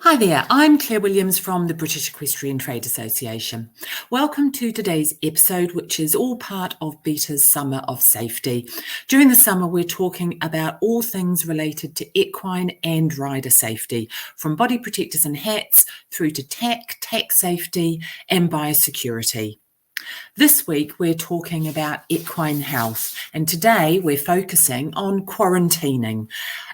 Hi there, I'm Claire Williams from the British Equestrian Trade Association. Welcome to today's episode, which is all part of BETA's Summer of Safety. During the summer, we're talking about all things related to equine and rider safety, from body protectors and hats through to tack safety and biosecurity. This week, we're talking about equine health, and today we're focusing on quarantining.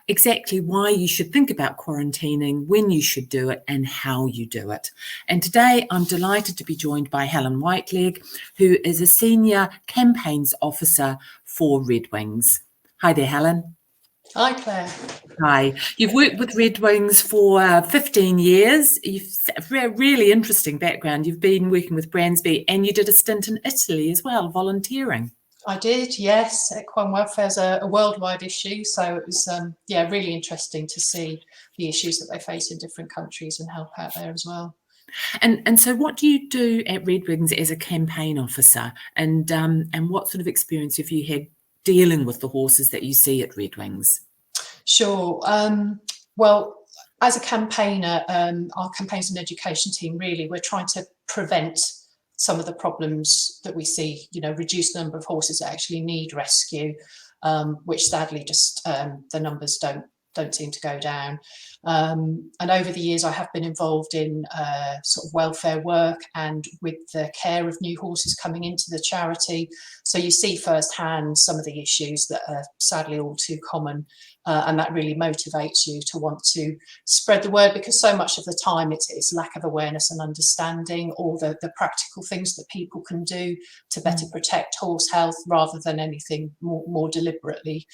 Exactly why you should think about quarantining, when you should do it, and how you do it. And today I'm delighted to be joined by Helen Whitelegg, who is a Senior Campaigns Officer for Redwings. Hi there, Helen. Hi, Claire. Hi. You've worked with Redwings for 15 years. You've a really interesting background. You've been working with Bransby and you did a stint in Italy as well, volunteering. I did, yes. Equine welfare is a worldwide issue, so it was really interesting to see the issues that they face in different countries and help out there as well. And so what do you do at Redwings as a campaign officer, and what sort of experience have you had dealing with the horses that you see at Redwings? Sure. Well, as a campaigner, our campaigns and education team, really, we're trying to prevent some of the problems that we see, reduce the number of horses that actually need rescue, which sadly just the numbers don't seem to go down. And over the years, I have been involved in sort of welfare work and with the care of new horses coming into the charity. So you see firsthand some of the issues that are sadly all too common. And that really motivates you to want to spread the word, because so much of the time it's lack of awareness and understanding, or the practical things that people can do to better protect horse health rather than anything more deliberately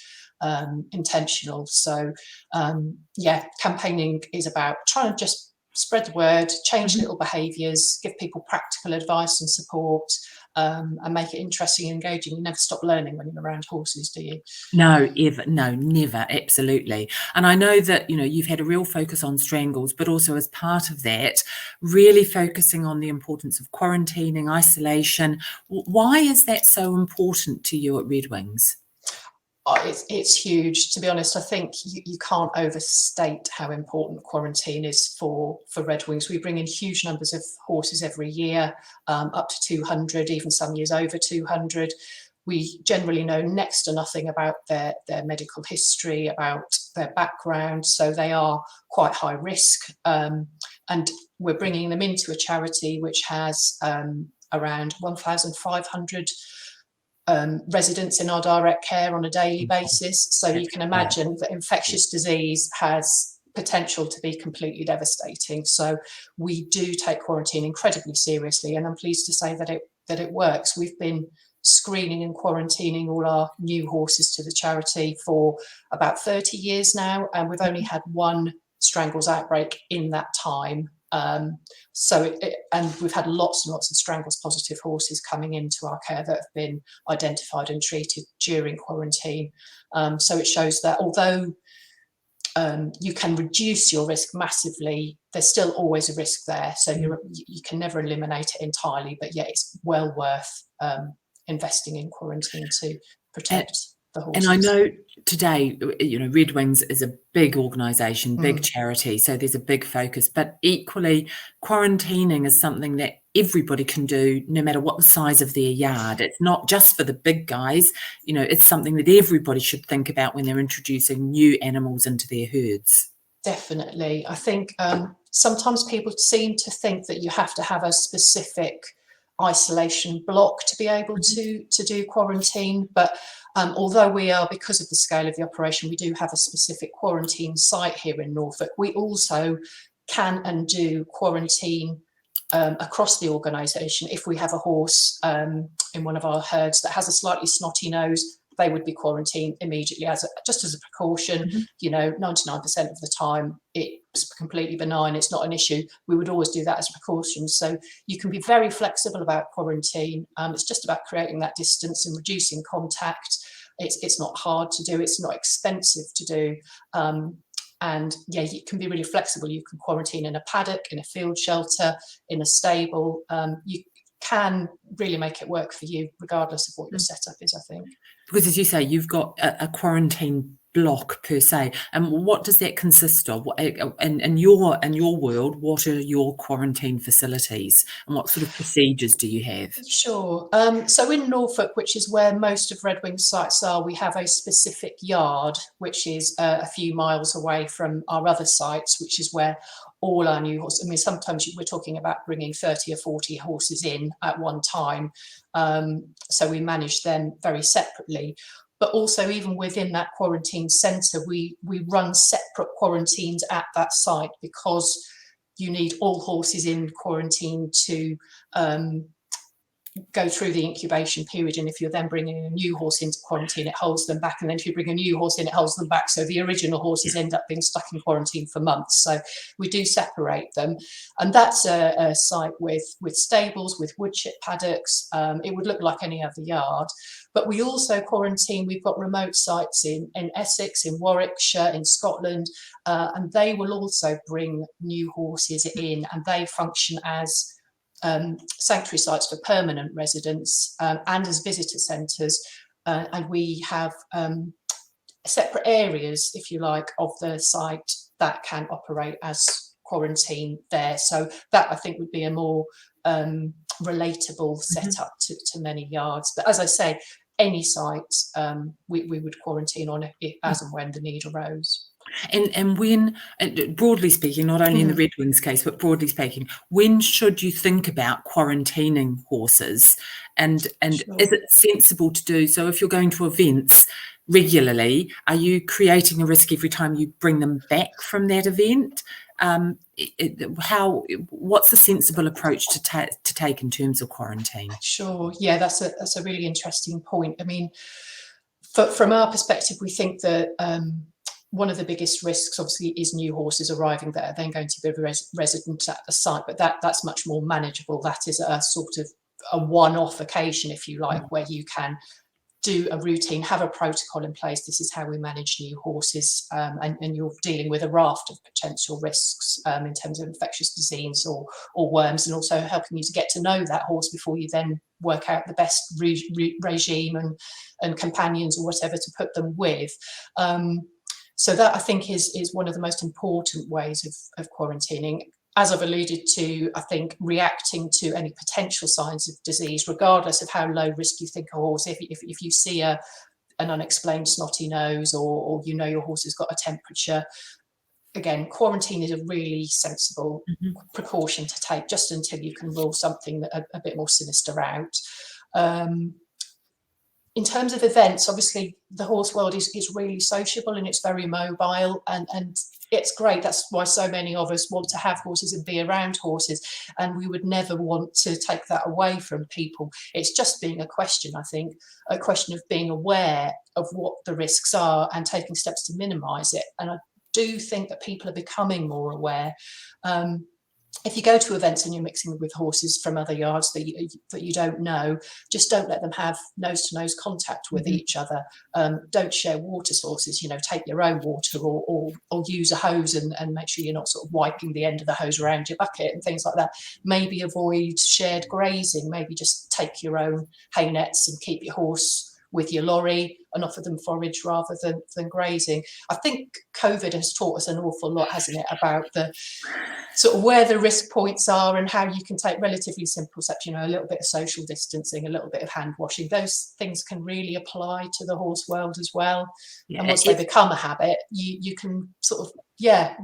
intentional. So campaigning is about trying to just spread the word, change little behaviours, give people practical advice and support, and make it interesting and engaging. You never stop learning when you're around horses, do you? No, never, absolutely. And I know that, you've had a real focus on strangles, but also as part of that, really focusing on the importance of quarantining, isolation. Why is that so important to you at Redwings? It's huge, to be honest. I think you can't overstate how important quarantine is for Redwings. We bring in huge numbers of horses every year, up to 200, even some years over 200. We generally know next to nothing about their medical history, about their background, so they are quite high risk. And we're bringing them into a charity which has around 1,500 residents in our direct care on a daily basis. So you can imagine that infectious disease has potential to be completely devastating. So we do take quarantine incredibly seriously, and I'm pleased to say that it works. We've been screening and quarantining all our new horses to the charity for about 30 years now, and we've only had one strangles outbreak in that time. And we've had lots and lots of strangles positive horses coming into our care that have been identified and treated during quarantine. So it shows that although you can reduce your risk massively, there's still always a risk there. So you can never eliminate it entirely, but it's well worth investing in quarantine to protect the horses. And I know today, Redwings is a big organisation, big charity, so there's a big focus, but equally quarantining is something that everybody can do no matter what the size of their yard. It's not just for the big guys, it's something that everybody should think about when they're introducing new animals into their herds. Definitely. I think sometimes people seem to think that you have to have a specific isolation block to be able to do quarantine, but although we are, because of the scale of the operation, we do have a specific quarantine site here in Norfolk, we also can and do quarantine across the organisation. If we have a horse in one of our herds that has a slightly snotty nose, they would be quarantined immediately just as a precaution. 99% of the time it's completely benign, it's not an issue. We would always do that as a precaution. So you can be very flexible about quarantine. It's just about creating that distance and reducing contact. It's not hard to do, it's not expensive to do. And you can be really flexible. You can quarantine in a paddock, in a field shelter, in a stable. You can really make it work for you regardless of what your setup is, I think. Because as you say, you've got a quarantine block per se, and what does that consist of? In your world, what are your quarantine facilities, and what sort of procedures do you have? Sure. So in Norfolk, which is where most of Redwings sites are, we have a specific yard, which is a few miles away from our other sites, which is where all our new horses, I mean, sometimes we're talking about bringing 30 or 40 horses in at one time. So we manage them very separately. But also, even within that quarantine centre, we run separate quarantines at that site, because you need all horses in quarantine to go through the incubation period. And if you're then bringing a new horse into quarantine, it holds them back. And then if you bring a new horse in, it holds them back. So the original horses end up being stuck in quarantine for months. So we do separate them. And that's a site with stables, with wood chip paddocks. It would look like any other yard. But we also quarantine, we've got remote sites in Essex, in Warwickshire, in Scotland, and they will also bring new horses in, and they function as sanctuary sites for permanent residents, and as visitor centres. And we have separate areas, if you like, of the site that can operate as quarantine there. So that, I think, would be a more relatable setup to many yards. But as I say, any site we would quarantine on as and when the need arose. And when, broadly speaking, not only in the Redwings case, but broadly speaking, when should you think about quarantining horses? And Sure. Is it sensible to do so if you're going to events regularly? Are you creating a risk every time you bring them back from that event? What's a sensible approach to take in terms of quarantine? Sure. Yeah, that's a really interesting point. I mean, from our perspective, we think that one of the biggest risks, obviously, is new horses arriving that are then going to be resident at the site, but that's much more manageable. That is a sort of a one-off occasion, if you like, where you can do a routine, have a protocol in place. This is how we manage new horses, and you're dealing with a raft of potential risks in terms of infectious disease or worms, and also helping you to get to know that horse before you then work out the best regime and companions or whatever to put them with. So that, I think, is one of the most important ways of quarantining. As I've alluded to, I think reacting to any potential signs of disease, regardless of how low risk you think a horse, if you see an unexplained snotty nose, or you know your horse has got a temperature, again, quarantine is a really sensible precaution to take, just until you can rule something a bit more sinister out. In terms of events, obviously, the horse world is really sociable and it's very mobile, and it's great. That's why so many of us want to have horses and be around horses, and we would never want to take that away from people. It's just being a question, I think, a question of being aware of what the risks are and taking steps to minimise it. And I do think that people are becoming more aware. If you go to events and you're mixing with horses from other yards that you don't know, just don't let them have nose-to-nose contact with each other. Don't share water sources. Take your own water, or use a hose and make sure you're not sort of wiping the end of the hose around your bucket and things like that. Maybe avoid shared grazing. Maybe just take your own hay nets and keep your horse with your lorry and offer them forage rather than grazing. I think COVID has taught us an awful lot, hasn't it, about the sort of where the risk points are and how you can take relatively simple steps, a little bit of social distancing, a little bit of hand washing. Those things can really apply to the horse world as well. Yeah, and once they become a habit, you can sort of,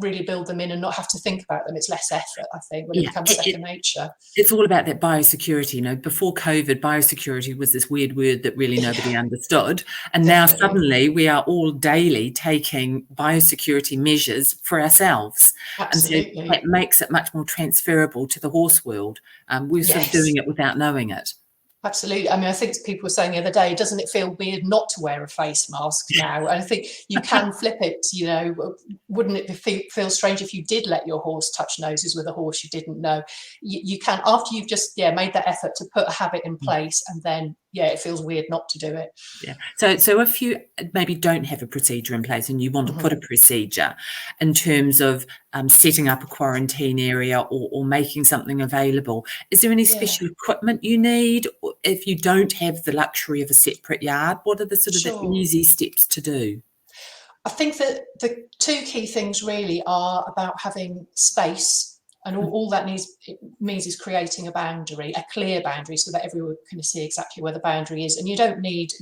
really build them in and not have to think about them. It's less effort, I think, when it becomes second nature. It's all about that biosecurity. Before COVID, biosecurity was this weird word that really nobody understood. And now suddenly we are all daily taking biosecurity measures for ourselves. Absolutely. And so that makes it much more transferable to the horse world. We're sort of doing it without knowing it. Absolutely. I mean, I think people were saying the other day, doesn't it feel weird not to wear a face mask now? And I think you can flip it, wouldn't it feel strange if you did let your horse touch noses with a horse you didn't know? You can, after you've just made that effort to put a habit in place, and then it feels weird not to do it. Yeah. So if you maybe don't have a procedure in place and you want to put a procedure in terms of setting up a quarantine area or making something available, is there any special equipment you need? If you don't have the luxury of a separate yard, what are the sort of the easy steps to do? I think that the two key things really are about having space, and all that means is creating a boundary, a clear boundary, so that everyone can see exactly where the boundary is. And you don't need,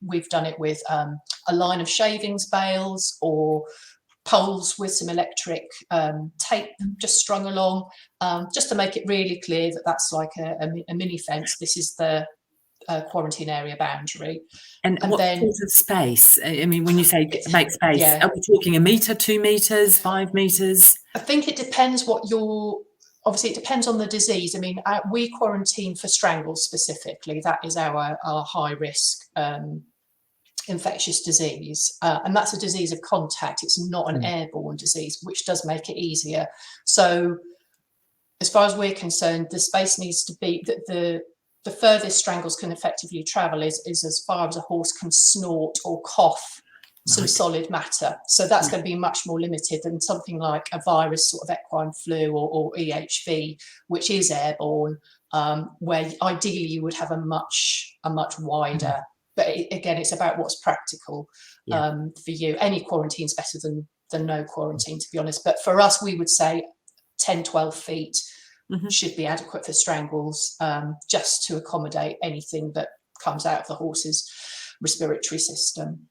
we've done it with a line of shavings bales or poles with some electric tape just strung along, just to make it really clear that that's like a mini fence. This is the quarantine area boundary. And what then sort of space? I mean, when you say make space, yeah, are we talking 1 metre, 2 metres, 5 metres? I think it depends what your, obviously it depends on the disease. I mean, we quarantine for strangles specifically. That is our high risk infectious disease, and that's a disease of contact. It's not an airborne disease, which does make it easier. So as far as we're concerned, the space needs to be that the furthest strangles can effectively travel is as far as a horse can snort or cough some solid matter. So that's going to be much more limited than something like a virus, sort of equine flu or EHV, which is airborne, where ideally you would have a much wider. But again, it's about what's practical for you. Any quarantine is better than no quarantine, to be honest. But for us, we would say 10, 12 feet should be adequate for strangles, just to accommodate anything that comes out of the horse's respiratory system.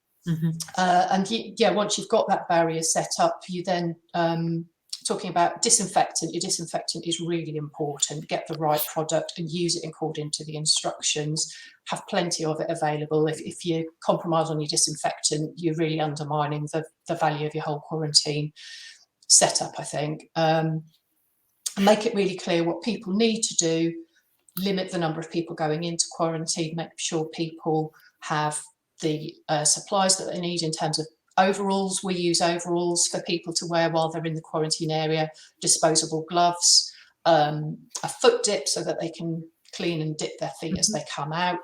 And once you've got that barrier set up, you then talking about disinfectant. Your disinfectant is really important. Get the right product and use it according to the instructions. Have plenty of it available. If you compromise on your disinfectant, you're really undermining the value of your whole quarantine setup, I think. And make it really clear what people need to do. Limit the number of people going into quarantine. Make sure people have the supplies that they need in terms of overalls. We use overalls for people to wear while they're in the quarantine area, disposable gloves, a foot dip so that they can clean and dip their feet as they come out.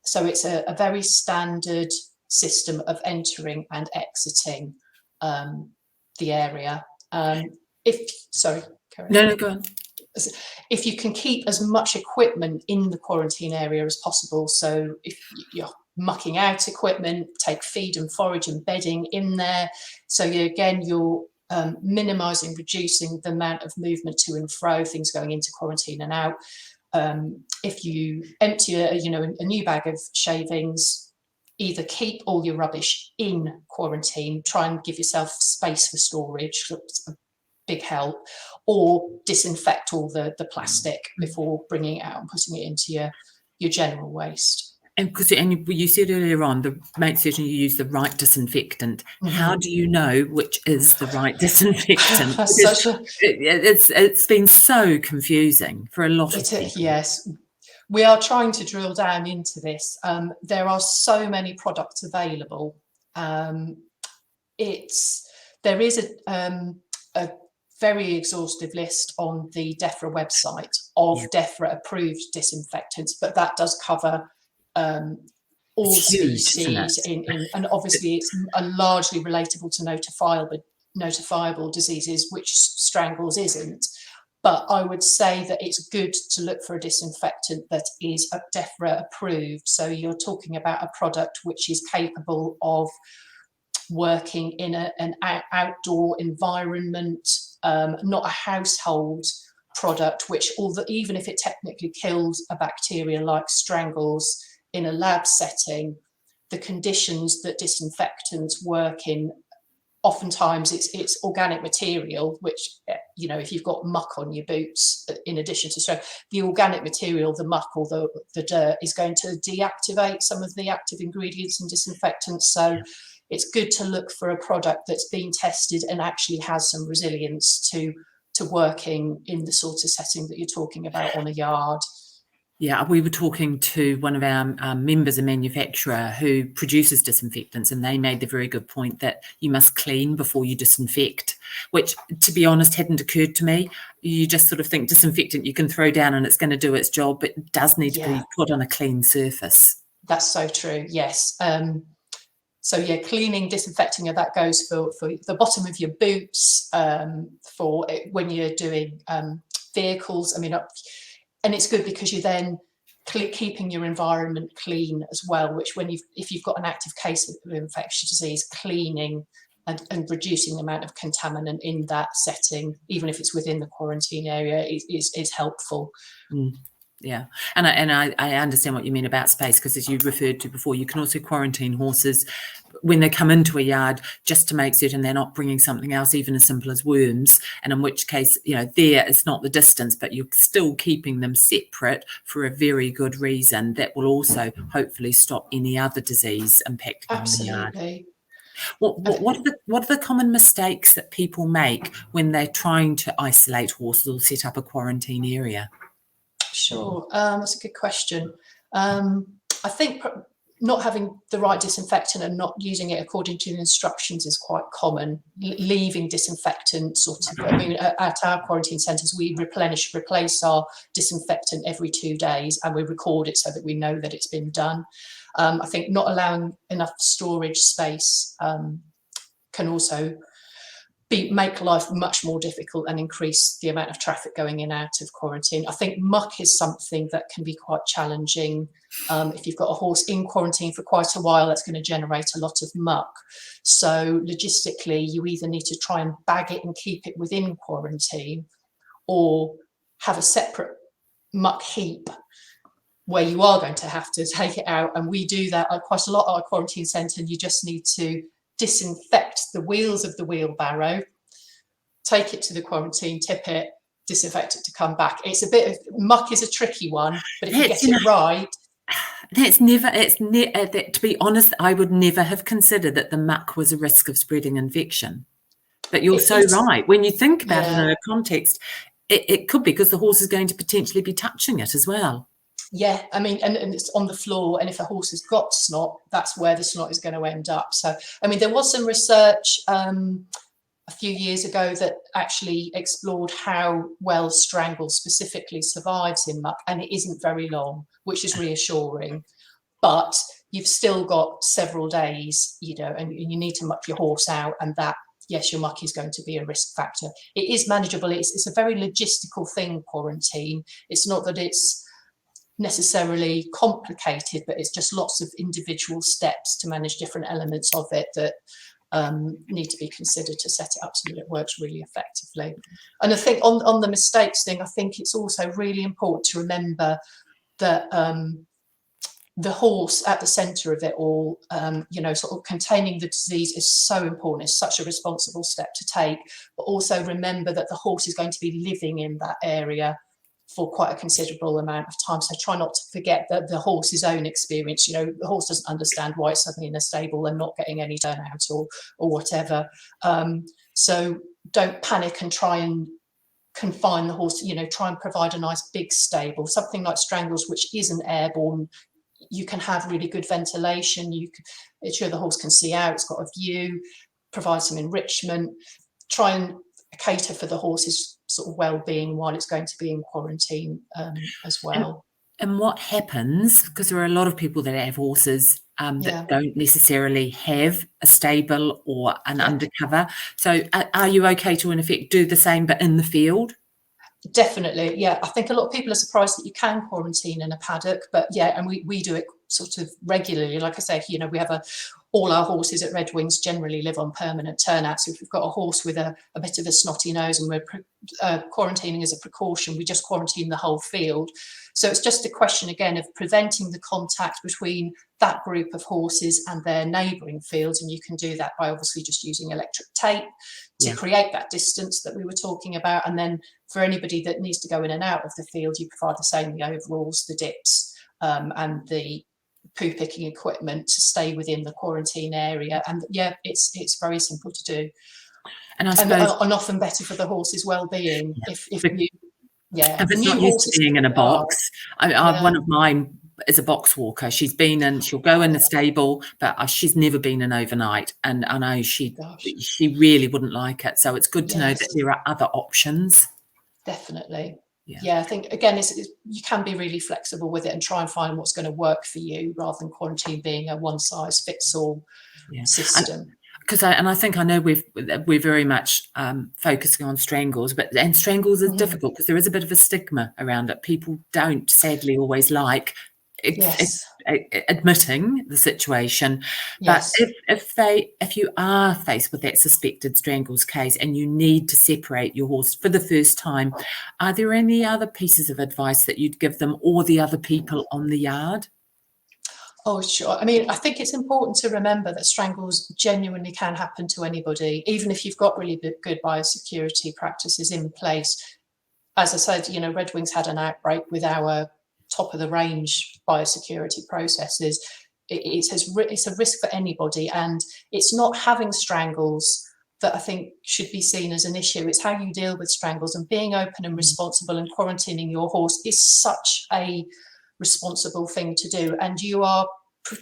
So it's a very standard system of entering and exiting the area. No, go on. If you can keep as much equipment in the quarantine area as possible, so if you're mucking out equipment, take feed and forage and bedding in there. So you're minimising, reducing the amount of movement to and fro, things going into quarantine and out. If you empty a new bag of shavings, either keep all your rubbish in quarantine, try and give yourself space for storage. That's a big help. Or disinfect all the plastic before bringing it out and putting it into your general waste. And you said earlier on, make certain you use the right disinfectant. How do you know which is the right disinfectant? It's been so confusing for a lot of people. Yes, we are trying to drill down into this. There are so many products available. There is a very exhaustive list on the DEFRA website of DEFRA approved disinfectants, but that does cover all species and obviously it's largely relatable to notifiable diseases, which strangles isn't. But I would say that it's good to look for a disinfectant that is DEFRA approved. So you're talking about a product which is capable of working in an outdoor environment, not a household product, which even if it technically kills a bacteria like strangles in a lab setting, the conditions that disinfectants work in, oftentimes it's organic material, which, if you've got muck on your boots, in addition to the organic material, the muck or the dirt is going to deactivate some of the active ingredients in disinfectants. So it's good to look for a product that's been tested and actually has some resilience to working in the sort of setting that you're talking about on a yard. Yeah, we were talking to one of our members, a manufacturer who produces disinfectants, and they made the very good point that you must clean before you disinfect, which, to be honest, hadn't occurred to me. You just sort of think disinfectant you can throw down and it's going to do its job, but it does need to be put on a clean surface. That's so true, yes. Cleaning, disinfecting, that goes for the bottom of your boots, for when you're doing vehicles. And it's good because you're then keeping your environment clean as well, which if you've got an active case of infectious disease, cleaning and reducing the amount of contaminant in that setting, even if it's within the quarantine area, is helpful. Yeah, and I understand what you mean about space, because as you referred to before, you can also quarantine horses when they come into a yard, just to make certain they're not bringing something else, even as simple as worms, and in which case, there it's not the distance, but you're still keeping them separate for a very good reason that will also hopefully stop any other disease impacting on the yard. Absolutely. What are the common mistakes that people make when they're trying to isolate horses or set up a quarantine area? Sure, that's a good question. I think not having the right disinfectant and not using it according to the instructions is quite common. Leaving disinfectant at our quarantine centres, we replace our disinfectant every 2 days, and we record it so that we know that it's been done. I think not allowing enough storage space can also make life much more difficult and increase the amount of traffic going in and out of quarantine. I think muck is something that can be quite challenging. If you've got a horse in quarantine for quite a while, that's going to generate a lot of muck. So logistically, you either need to try and bag it and keep it within quarantine, or have a separate muck heap where you are going to have to take it out. And we do that quite a lot at our quarantine centre. You just need to disinfect the wheels of the wheelbarrow, take it to the quarantine, tip it, disinfect it to come back. It's a bit of muck is a tricky one, but if you get it right. To be honest, I would never have considered that the muck was a risk of spreading infection. But you're so right. When you think about it in a context, it could be because the horse is going to potentially be touching it as well. Yeah, I mean, and it's on the floor, and if a horse has got snot, that's where the snot is going to end up. So, I mean, there was some research a few years ago that actually explored how well strangles specifically survives in muck, and it isn't very long, which is reassuring. But you've still got several days, and you need to muck your horse out, and that, yes, your muck is going to be a risk factor. It is manageable. It's a very logistical thing, quarantine. It's not that it's necessarily complicated, but it's just lots of individual steps to manage different elements of it that need to be considered to set it up so that it works really effectively. And I think on the mistakes thing, I think it's also really important to remember that the horse at the centre of it all, sort of containing the disease is so important. It's such a responsible step to take, but also remember that the horse is going to be living in that area for quite a considerable amount of time. So try not to forget that the horse's own experience. The horse doesn't understand why it's suddenly in a stable and not getting any turnout or whatever. So don't panic and try and confine the horse. Try and provide a nice big stable. Something like strangles, which isn't airborne, you can have really good ventilation. You can ensure the horse can see out. It's got a view. Provide some enrichment. Try and cater for the horse's sort of well-being while it's going to be in quarantine as well. And what happens, because there are a lot of people that have horses that don't necessarily have a stable or an undercover. So are you okay to, in effect, do the same but in the field? Definitely, yeah. I think a lot of people are surprised that you can quarantine in a paddock, but and we do it sort of regularly. Like I say, we have all our horses at Redwings generally live on permanent turnout. So if we've got a horse with a bit of a snotty nose and we're quarantining as a precaution, we just quarantine the whole field. So it's just a question, again, of preventing the contact between that group of horses and their neighbouring fields. And you can do that by obviously just using electric tape to create that distance that we were talking about. And then for anybody that needs to go in and out of the field, you provide the same, the overalls, the dips, and the poo picking equipment to stay within the quarantine area. And it's very simple to do, and I suppose and often better for the horse's well-being if it's not used to being in a box. One of mine is a box walker. She'll go in the stable, but she's never been in overnight, and I know she really wouldn't like it. So it's good to know that there are other options. Definitely. Yeah, I think, again, you can be really flexible with it and try and find what's going to work for you rather than quarantine being a one-size-fits-all system. I think I know we're very much focusing on strangles, and strangles is difficult because there is a bit of a stigma around it. People don't, sadly, always like Yes. admitting the situation. But Yes. if you are faced with that suspected strangles case and you need to separate your horse for the first time, are there any other pieces of advice that you'd give them or the other people on the yard? Oh, sure. I mean, I think it's important to remember that strangles genuinely can happen to anybody, even if you've got really good biosecurity practices in place. As I said, Redwings had an outbreak with our top of the range biosecurity processes. It's a risk for anybody, and it's not having strangles that I think should be seen as an issue. It's how you deal with strangles, and being open and responsible and quarantining your horse is such a responsible thing to do, and you are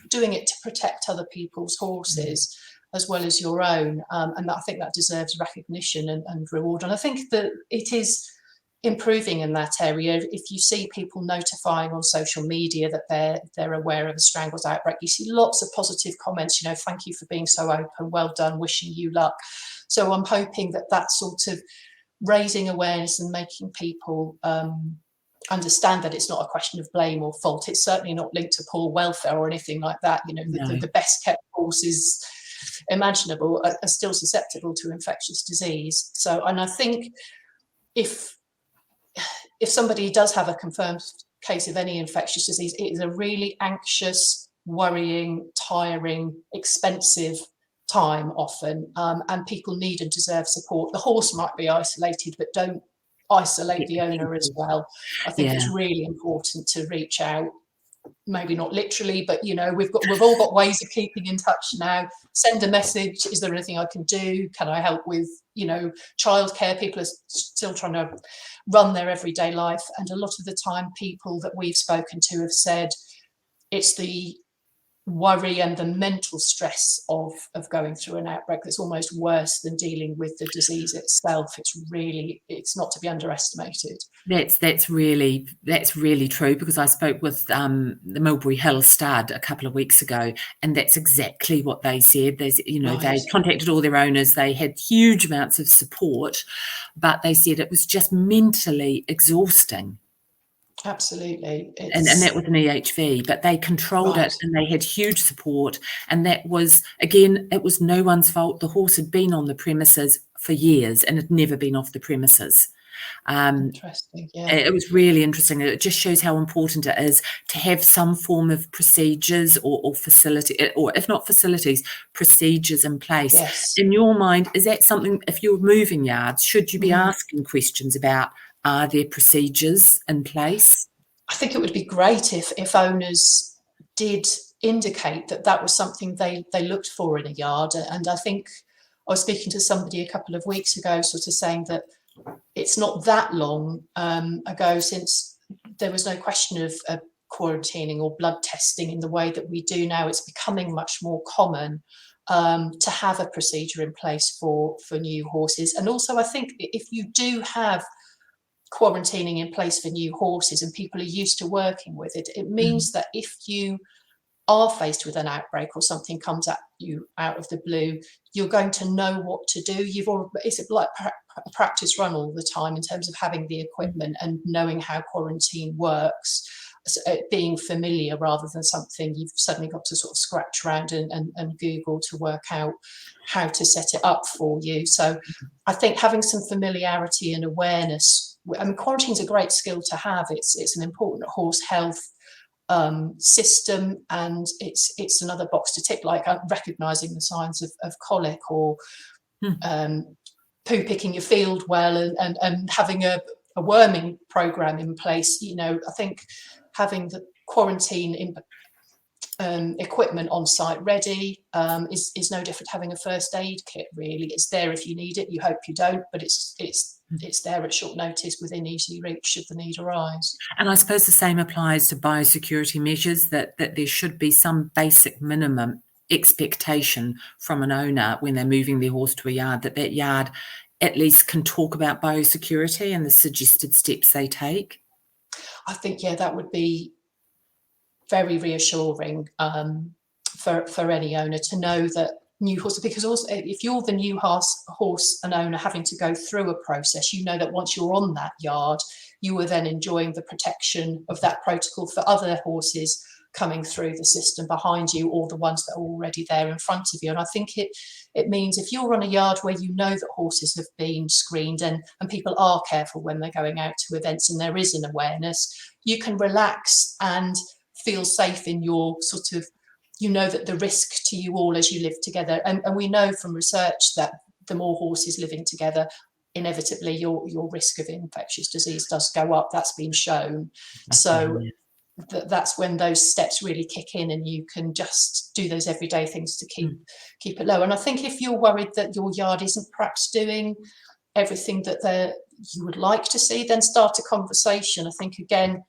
doing it to protect other people's horses as well as your own, and I think that deserves recognition and reward. And I think that it is improving in that area. If you see people notifying on social media that they're aware of a strangles outbreak, you see lots of positive comments, thank you for being so open, well done, wishing you luck. So I'm hoping that sort of raising awareness and making people understand that it's not a question of blame or fault. It's certainly not linked to poor welfare or anything like that. No. The best kept horses imaginable are still susceptible to infectious disease. So, and I think if somebody does have a confirmed case of any infectious disease, it is a really anxious, worrying, tiring, expensive time often, and people need and deserve support. The horse might be isolated, but don't isolate the owner as well. I think it's really important to reach out, maybe not literally, but we've all got ways of keeping in touch now. Send a message. Is there anything I can do? Can I help with childcare? People are still trying to run their everyday life, and a lot of the time people that we've spoken to have said it's the worry and the mental stress of going through an outbreak that's almost worse than dealing with the disease itself. It's not to be underestimated. That's really true, because I spoke with the Milbury Hill stud a couple of weeks ago, and that's exactly what they said. They contacted all their owners. They had huge amounts of support, but they said it was just mentally exhausting. Absolutely. And that was an EHV, but they controlled it, and they had huge support. And that was, again, it was no one's fault. The horse had been on the premises for years and had never been off the premises. Interesting. Yeah. It was really interesting. It just shows how important it is to have some form of procedures or facility, or if not facilities, procedures in place. Yes. In your mind, is that something, if you're moving yards, should you be asking questions about, are there procedures in place? I think it would be great if owners did indicate that was something they looked for in a yard. And I think I was speaking to somebody a couple of weeks ago, sort of saying that it's not that long ago since there was no question of quarantining or blood testing in the way that we do now. It's becoming much more common to have a procedure in place for new horses. And also, I think if you do have quarantining in place for new horses and people are used to working with it, it means that if you are faced with an outbreak or something comes at you out of the blue, you're going to know what to do. It's like a practice run all the time in terms of having the equipment and knowing how quarantine works, being familiar rather than something you've suddenly got to sort of scratch around and Google to work out how to set it up for you. So I think having some familiarity and awareness, I mean, quarantine is a great skill to have. It's an important horse health system, and it's another box to tick, like recognizing the signs of colic or poo picking your field well, and having a worming program in place. I think having the quarantine equipment on site ready is no different to having a first aid kit. Really, it's there if you need it. You hope you don't, but it's there at short notice, within easy reach should the need arise. And I suppose the same applies to biosecurity measures, that there should be some basic minimum expectation from an owner when they're moving their horse to a yard, that yard at least can talk about biosecurity and the suggested steps they take. I think, that would be very reassuring for any owner to know that new horses, because also if you're the new horse and owner having to go through a process, you know that once you're on that yard, you are then enjoying the protection of that protocol for other horses coming through the system behind you, or the ones that are already there in front of you. And I think it means if you're on a yard where you know that horses have been screened and people are careful when they're going out to events and there is an awareness, you can relax and feel safe in your sort of, you know that the risk to you all as you live together. And we know from research that the more horses living together, inevitably your risk of infectious disease does go up. That's been shown. So that's when those steps really kick in, and you can just do those everyday things to keep it low. And I think if you're worried that your yard isn't perhaps doing everything that you would like to see, then start a conversation. I think, again,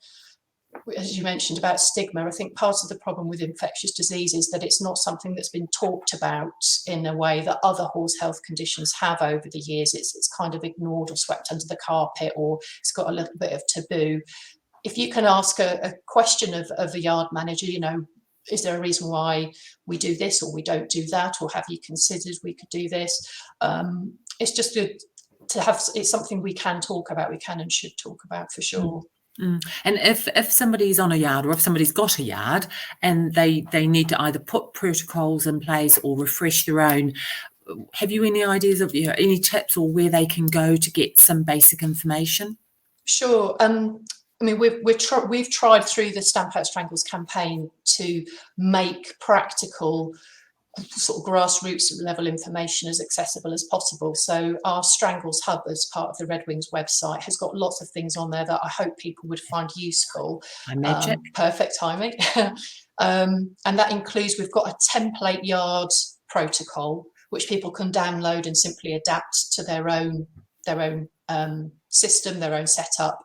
as you mentioned about stigma, I think part of the problem with infectious disease is that it's not something that's been talked about in a way that other horse health conditions have over the years. It's kind of ignored or swept under the carpet, or it's got a little bit of taboo. If you can ask a question of a yard manager, you know, is there a reason why we do this or we don't do that, or have you considered we could do this? It's just good to have, it's something we can talk about, we can and should talk about for sure. And if somebody's on a yard, or if somebody's got a yard and they need to either put protocols in place or refresh their own, have you any ideas of, you know, any tips or where they can go to get some basic information? Sure. I mean, we've tried through the Stamp Out Strangles campaign to make practical sort of grassroots level information as accessible as possible. So our Strangles Hub, as part of the Redwings website, has got lots of things on there that I hope people would find useful. Perfect timing. And that includes, we've got a template yard protocol which people can download and simply adapt to their own system, their own setup.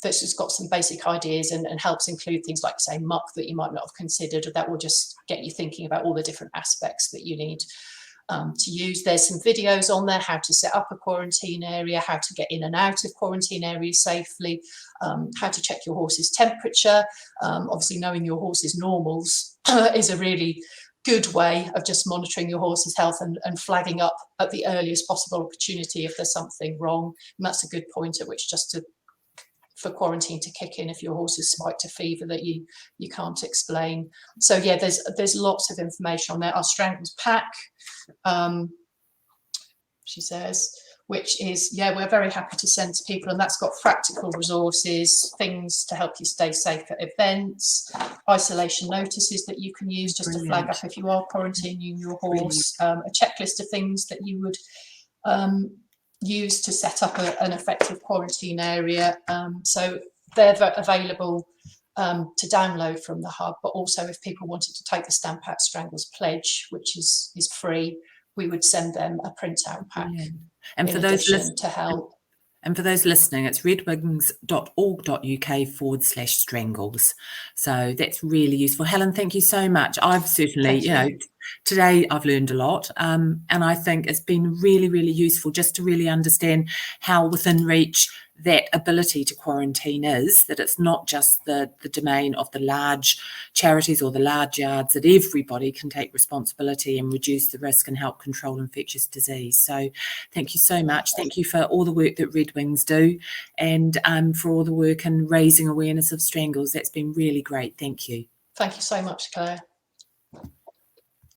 That's just got some basic ideas and helps include things like, say, muck that you might not have considered. That will just get you thinking about all the different aspects that you need to use. There's some videos on there, how to set up a quarantine area, how to get in and out of quarantine areas safely, how to check your horse's temperature. Obviously, knowing your horse's normals is a really good way of just monitoring your horse's health and flagging up at the earliest possible opportunity if there's something wrong. And that's a good point at which for quarantine to kick in if your horse has spiked a fever that you can't explain. So yeah, there's lots of information on there. Our Strangles pack, she says, which is, yeah, we're very happy to send to people, and that's got practical resources, things to help you stay safe at events, isolation notices that you can use just to flag up if you are quarantining your horse, a checklist of things that you would use to set up an effective quarantine area. So they're available to download from the hub, but also if people wanted to take the Stamp Out Strangles pledge, which is free, we would send them a printout pack. And for those to help. And for those listening, it's redwings.org.uk/strangles. So that's really useful. Helen, thank you so much. I've certainly, today I've learned a lot. And I think it's been really, really useful just to really understand how within reach that ability to quarantine is, that it's not just the domain of the large charities or the large yards, that everybody can take responsibility and reduce the risk and help control infectious disease. So thank you so much. Thank you for all the work that Redwings do, and for all the work in raising awareness of strangles. That's been really great. Thank you. Thank you so much, Claire.